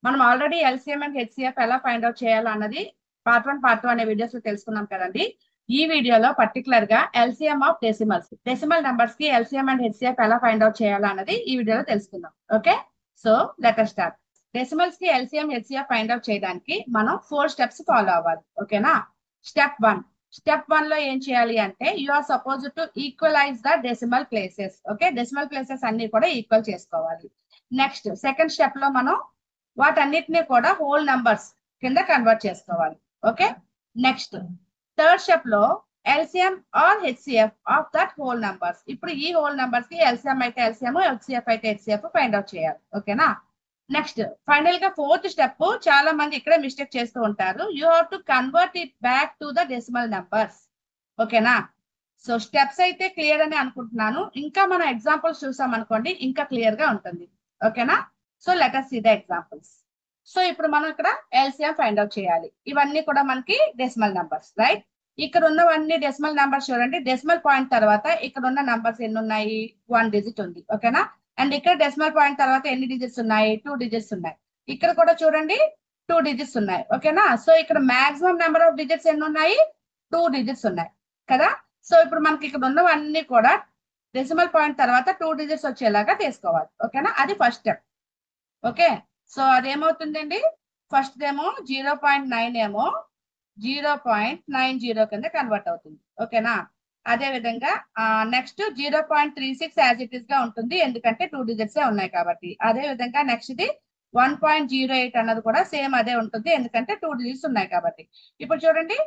మనం already LCM and HCF ఎలా find out చేయాలో అన్నది పార్ట్ 1 పార్ట్ 2 అనే వీడియోస్ లో తెలుసుకున్నాం కదండి. ఈ వీడియోలో పర్టికులర్ గా LCM of decimals, decimal numbers కి ఎల్సిఎం అండ్ హెచ్సిఎఫ్ ఎలా ఫైండ్ అవుట్ చేయాలో అన్నది ఈ వీడియోలో తెలుసుకుందాం. Okay, so let us start. Decimals కి ఎల్సిఎం హెచ్సిఎఫ్ ఫైండ్ అవుట్ చేయడానికి మనం 4 స్టెప్స్ ఫాలో అవ్వాలి. ఓకేనా? స్టెప్ వన్ లో ఏం చేయాలి అంటే you are supposed to equalise the decimal places. Okay, decimal places అన్ని కూడా ఈక్వల్ చేసుకోవాలి. నెక్స్ట్ సెకండ్ స్టెప్ లో మనం వాటన్నిటిని కూడా హోల్ నంబర్స్ కింద కన్వర్ట్ చేసుకోవాలి. ఓకే, నెక్స్ట్ థర్డ్ స్టెప్ లో LCM or HCF of that whole numbers. ఇప్పుడు ఈ హోల్ నంబర్స్ కి ఎల్సిఎం అయితే ఎల్సిఎం, హెచ్సిఎఫ్ అయితే హెచ్సిఎఫ్ ఫైండ్ అవుట్ చేయాలి. ఓకేనా? నెక్స్ట్ ఫైనల్ గా ఫోర్త్ స్టెప్, చాలా మంది ఇక్కడే మిస్టేక్ చేస్తూ ఉంటారు. You have to convert it back to the decimal numbers. ఓకేనా? సో స్టెప్స్ అయితే క్లియర్ అని అనుకుంటున్నాను. ఇంకా మనం ఎగ్జాంపుల్స్ చూసాం అనుకోండి ఇంకా క్లియర్ గా ఉంటుంది. ఓకేనా? So let us see the examples. So ఇప్పుడు మనం ఇక్కడ ఎల్సిఎం ఫైండ్ అవుట్ చేయాలి. ఇవన్నీ కూడా మనకి డెసిమల్ నంబర్స్, రైట్? ఇక్కడ ఉన్నవన్నీ డెసిమల్ నంబర్స్. చూడండి, డెసిమల్ పాయింట్ తర్వాత ఇక్కడ ఉన్న నంబర్స్ ఎన్ని ఉన్నాయి? 1 డిజిట్ ఉంది. ఓకేనా? అండ్ ఇక్కడ డెసిమల్ పాయింట్ తర్వాత ఎన్ని డిజిట్స్ ఉన్నాయి? 2 డిజిట్స్ ఉన్నాయి. ఇక్కడ కూడా చూడండి 2 డిజిట్స్ ఉన్నాయి. ఓకేనా? సో ఇక్కడ మాక్సిమం నెంబర్ ఆఫ్ డిజిట్స్ ఎన్ని ఉన్నాయి? 2 డిజిట్స్ ఉన్నాయి కదా. సో ఇప్పుడు మనకి ఇక్కడ ఉన్నవన్నీ కూడా డెసిమల్ పాయింట్ తర్వాత 2 డిజిట్స్ వచ్చేలాగా తీసుకోవాలి. ఓకేనా? అది ఫస్ట్ స్టెప్. ఓకే, సో అదేమవుతుందండి? ఫస్ట్ ఏమో 0.9 ఏమో 0.90 కింద కన్వర్ట్ అవుతుంది. ఓకేనా? అదే విధంగా నెక్స్ట్ 0.36 యాజ్ ఇట్ ఇస్ గా ఉంటుంది, ఎందుకంటే 2 డిజిట్స్ ఉన్నాయి కాబట్టి. అదే విధంగా నెక్స్ట్ ఇది 1.08 అన్నది కూడా సేమ్ అదే ఉంటుంది, ఎందుకంటే 2 డిజిట్స్ ఉన్నాయి కాబట్టి. ఇప్పుడు చూడండి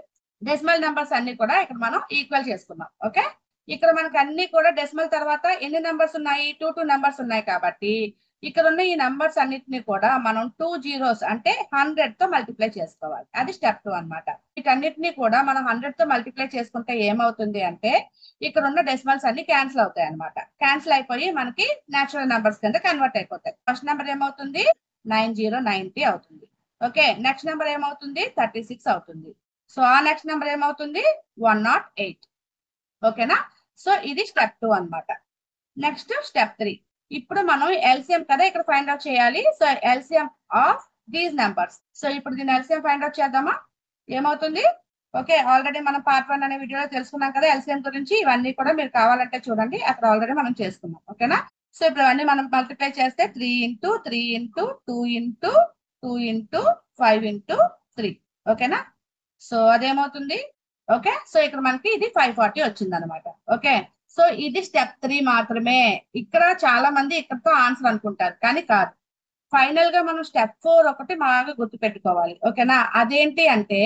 డెసిమల్ నెంబర్స్ అన్ని కూడా ఇక్కడ మనం ఈక్వల్ చేసుకున్నాం. ఓకే, ఇక్కడ మనకి అన్ని కూడా డెసిమల్ తర్వాత ఎన్ని నెంబర్స్ ఉన్నాయి? 2 నెంబర్స్ ఉన్నాయి కాబట్టి ఇక్కడ ఉన్న ఈ నంబర్స్ అన్నిటిని కూడా మనం 2 జీరోస్ అంటే 100 తో మల్టిప్లై చేసుకోవాలి. అది స్టెప్ 2 అనమాట. వీటన్నిటిని కూడా మనం 100 తో మల్టిప్లై చేసుకుంటే ఏమవుతుంది అంటే ఇక్కడ ఉన్న డెసిమల్స్ అన్ని క్యాన్సిల్ అవుతాయి అనమాట. క్యాన్సిల్ అయిపోయి మనకి నేచురల్ నెంబర్స్ కింద కన్వర్ట్ అయిపోతాయి. ఫస్ట్ నెంబర్ ఏమవుతుంది? 9090 అవుతుంది. ఓకే, నెక్స్ట్ నెంబర్ ఏమవుతుంది? 36 అవుతుంది. సో ఆ నెక్స్ట్ నెంబర్ ఏమవుతుంది? 108. ఓకేనా? సో ఇది స్టెప్ 2 అనమాట. Next step 3. ఇప్పుడు మనం ఎల్సిఎం కదా ఇక్కడ ఫైండ్ అవుట్ చేయాలి. So LCM of these numbers. So ఇప్పుడు దీని ఎల్సిఎం ఫైండ్ అవుట్ చేద్దామా? ఏమవుతుంది? ఓకే, ఆల్రెడీ మనం పార్ట్ 1 అనే వీడియోలో తెలుసుకున్నాం కదా ఎల్సిఎం గురించి. ఇవన్నీ కూడా మీరు కావాలంటే చూడండి, అక్కడ ఆల్రెడీ మనం చేసుకున్నాం. ఓకేనా? సో ఇప్పుడు అవన్నీ మనం మల్టిప్లై చేస్తే 3 into 3 into 2 into 2 into 5 into 3. ఓకేనా? సో అదేమవుతుంది? ఓకే, సో ఇక్కడ మనకి ఇది 540 వచ్చింది అనమాట. ఓకే, సో ఇది స్టెప్ 3 మాత్రమే. ఇక్కడ చాలా మంది ఇక్కడతో ఆన్సర్ అనుకుంటారు, కానీ కాదు. ఫైనల్ గా మనం స్టెప్ 4 ఒకటి బాగా గుర్తు పెట్టుకోవాలి. ఓకేనా? అదేంటి అంటే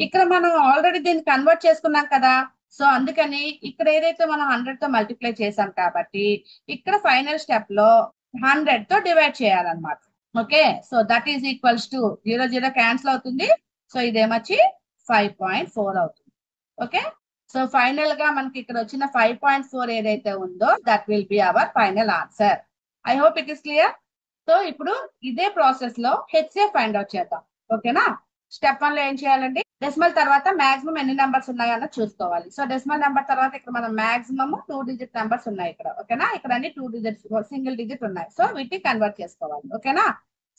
ఇక్కడ మనం ఆల్రెడీ దీన్ని కన్వర్ట్ చేసుకున్నాం కదా. సో అందుకని ఇక్కడ ఏదైతే మనం 100 తో మల్టిప్లై చేసాం కాబట్టి ఇక్కడ ఫైనల్ స్టెప్ లో 100 తో డివైడ్ చేయాలన్నమాట. Okay, so that is equals to 0 cancel అవుతుంది. సో ఇదేమొచ్చి 5.4 అవుతుంది. ఓకే, సో ఫైనల్ గా మనకి ఇక్కడ వచ్చిన 5.4 ఏదైతే ఉందో that will be our final answer. I hope it is clear. So ఇప్పుడు ఇదే ప్రాసెస్ లో హెచ్సిఎఫ్ ఫైండ్ అవుట్ చేద్దాం. ఓకేనా? స్టెప్ 1 లో ఏం చేయాలండి? డెసిమల్ తర్వాత మాక్సిమం ఎన్ని నెంబర్స్ ఉన్నాయన్న చూసుకోవాలి. సో డెసిమల్ నెంబర్ తర్వాత ఇక్కడ మనం మాక్సిమం 2 డిజిట్ నెంబర్స్ ఉన్నాయి ఇక్కడ. ఓకేనా? ఇక్కడ అన్ని 2 డిజిట్స్ సింగిల్ డిజిట్ ఉన్నాయి. సో వీటిని కన్వర్ట్ చేసుకోవాలి. ఓకేనా?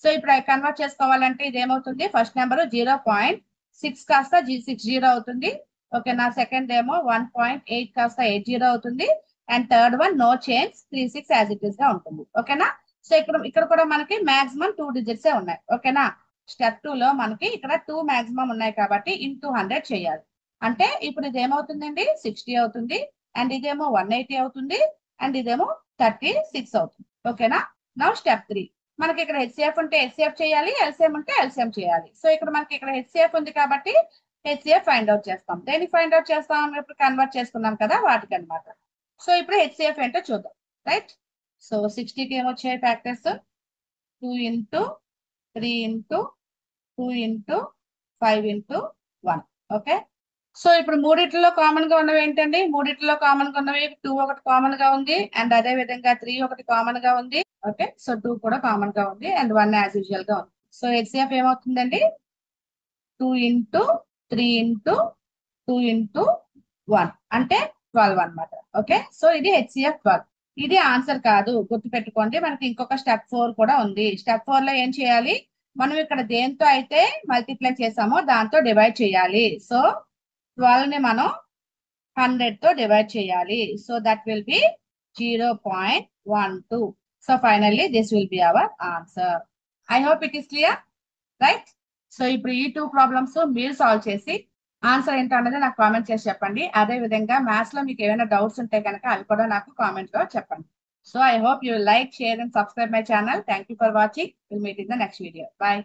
సో ఇప్పుడు కన్వర్ట్ చేసుకోవాలంటే ఇది ఏమవుతుంది? ఫస్ట్ నెంబర్ 0.6 కాస్త 60 అవుతుంది. ఓకేనా? సెకండ్ ఏమో 1.8 కాస్త 80 అవుతుంది. And third one no change 36 as it is గా ఉంటుంది. ఓకేనా? సో ఇక్కడ కూడా మనకి మాక్సిమం 2 డిజిట్స్ ఉన్నాయి. ఓకేనా? స్టెప్ 2 లో మనకి ఇక్కడ 2 మాక్సిమం ఉన్నాయి కాబట్టి ఇంటూ 100 చేయాలి. అంటే ఇప్పుడు ఇది ఏమవుతుందండి? 60 అవుతుంది. అండ్ ఇదేమో 180 అవుతుంది. అండ్ ఇదేమో 36 అవుతుంది. ఓకేనా? Now step 3. మనకి ఇక్కడ హెచ్సిఎఫ్ ఉంటే హెచ్సిఎఫ్ చేయాలి, ఎల్సిఎం ఉంటే ఎల్సిఎం చేయాలి. సో ఇక్కడ మనకి ఇక్కడ హెచ్సిఎఫ్ ఉంది కాబట్టి హెచ్సిఎఫ్ ఫైండ్ అవుట్ చేస్తాం. దేనికి ఫైండ్ అవుట్ చేస్తాం? ఇప్పుడు కన్వర్ట్ చేసుకున్నాం కదా వాటికి అనమాట. సో ఇప్పుడు హెచ్సిఎఫ్ ఏంటో చూద్దాం. రైట్? సో 60కి ఏమొచ్చాయి factors? 2 into 3 into 2 into 5 into 1. Okay, so ఇప్పుడు మూడిట్లో కామన్ గా ఉన్నవి ఏంటండి? మూడిట్లో కామన్ గా ఉన్నవి 2 ఒకటి కామన్ గా ఉంది, అండ్ అదే విధంగా 3 ఒకటి కామన్ గా ఉంది. ఓకే, సో 2 కూడా కామన్ గా ఉంది, అండ్ 1 యాజ్ యూజువల్ గా ఉంది. సో హెచ్సిఎఫ్ ఏమవుతుందండి? 2 ఇంటూ 3 ఇంటూ 2 ఇంటూ 1 అంటే 12 అనమాట. ఓకే, సో ఇది హెచ్సిఎఫ్ 12. ఇది ఆన్సర్ కాదు, గుర్తుపెట్టుకోండి. మనకి ఇంకొక స్టెప్ 4 కూడా ఉంది. స్టెప్ 4 లో ఏం చేయాలి? మనం ఇక్కడ దేంతో అయితే మల్టిప్లై చేసామో దాంతో డివైడ్ చేయాలి. సో 12 ని మనం 100 తో డివైడ్ చేయాలి. So that will be 0.12. So finally this will be our answer. I hope it is clear, right? So ఇప్పుడు ఈ 2 ప్రాబ్లమ్స్ మీరు సాల్వ్ చేసి ఆన్సర్ ఏంటో అన్నది నాకు కామెంట్ చేసి చెప్పండి. అదే విధంగా మ్యాథ్స్ లో మీకు ఏమైనా డౌట్స్ ఉంటే కనుక అవి కూడా నాకు కామెంట్ లో చెప్పండి. So I hope you will like, share and subscribe my channel. Thank you for watching. We'll meet in the next video. Bye.